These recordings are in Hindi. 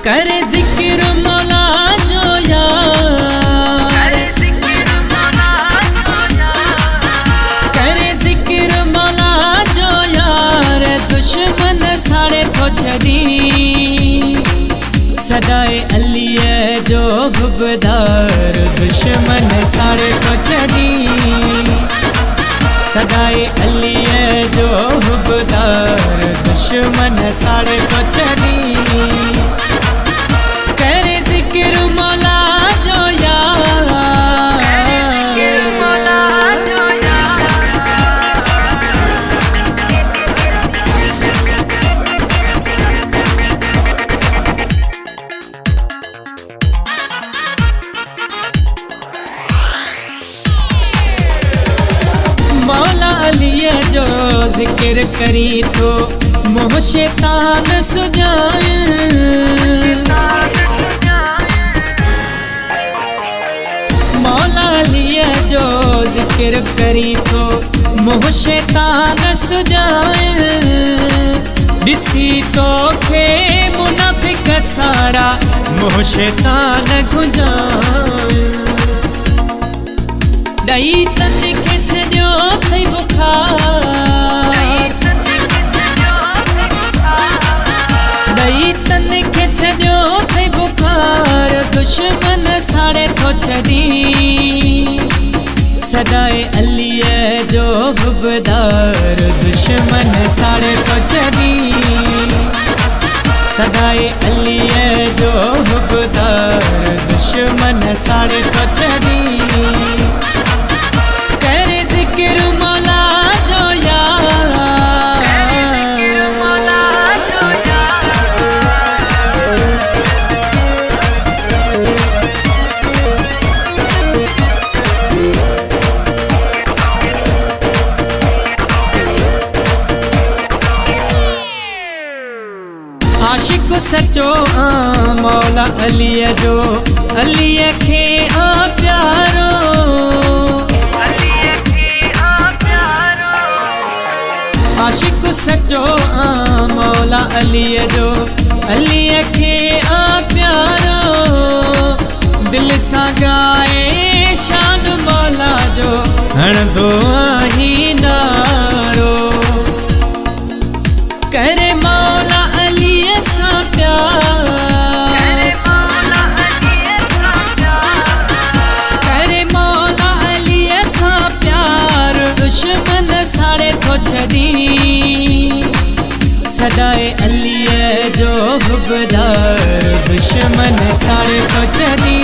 करे जिक्र मौला जो यार, करे जिक्र मौला जो यार, दुश्मन साड़े तो छदी सदाए अली है जो हुबदार, दुश्मन साड़े तो छदी सदाए अली है जो हुबदार, दुश्मन साड़े तो छदी करे जिक्र मौला जो यार। मौला अली जो जिक्र करी तो मोह शैतान सुजाए, मौला अली जो जिक्र करी तो मोह शैतान सुजाए, दिसी तो खे मुनाफिक सारा मोह शैतान गुंजाए, डई तन खिच जो थई बुखार, डई तन खिच जो थई बुखार, दुश्मन साड़े तो छदी सदाए अली है जो हुबदार, दुश्मन साड़े तो छदी सदाए अली है जो हुबदार, दुश्मन साड़े तो छदी करे जिक्र मौला जो यार। आशिक सचो मौला अली जो अली खे प्यारो, आशिक सचो मौला अली जो अली खे प्यारो, दिल सा गाए शान मौला जो हणदो ही नारो, करे मौला अली सा प्यार, करे मौला अली सा प्यार, दुश्मन साड़े तो छदी सदाए अली है जो हुबदार, दुश्मन साड़े तो छदी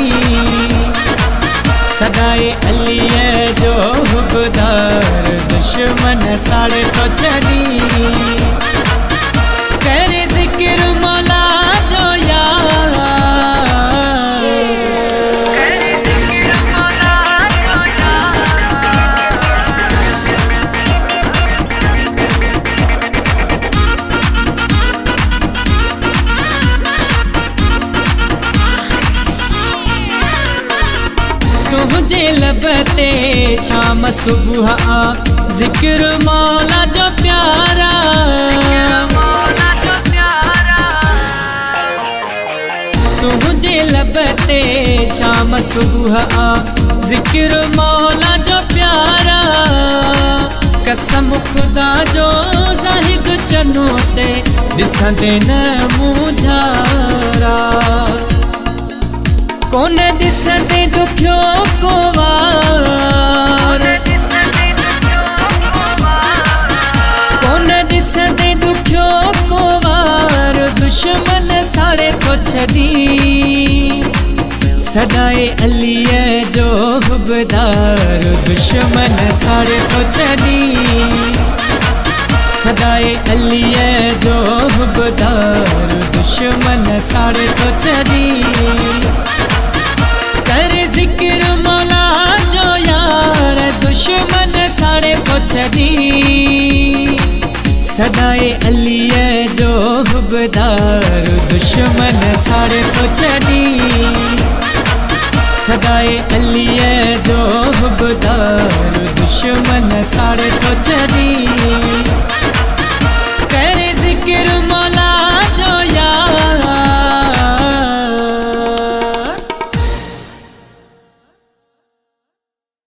सदाए अली है जो हुबदार, दुश्मन साड़े तो छदी करे जिक्र मौला जो यार। तुझे लबते शाम सुबह आ जिक्र मौला जो प्यारा, तुझे लबते शाम सुबह आ जिक्र मौला जो प्यारा, कसम खुदा जो जाहिद चनोचे दिसंदे न मुझारा, कौन दिसंदे दुखियो को वार, कौन दिसंदे दुखियो को वार, दुश्मन साड़े तो छदी सदाए अली है जो हुबदार, दुश्मन साड़े तो छदी सदाए अली है जो हुबदार, दुश्मन साड़े तो छदी करे जिक्र मौला जो यार, दुश्मन साड़े तो छदी सदाए अली है जो हुबदार, दुश्मन साड़े तो छदी सदाए अली है जो हुबदार, दुश्मन साड़े तो छदी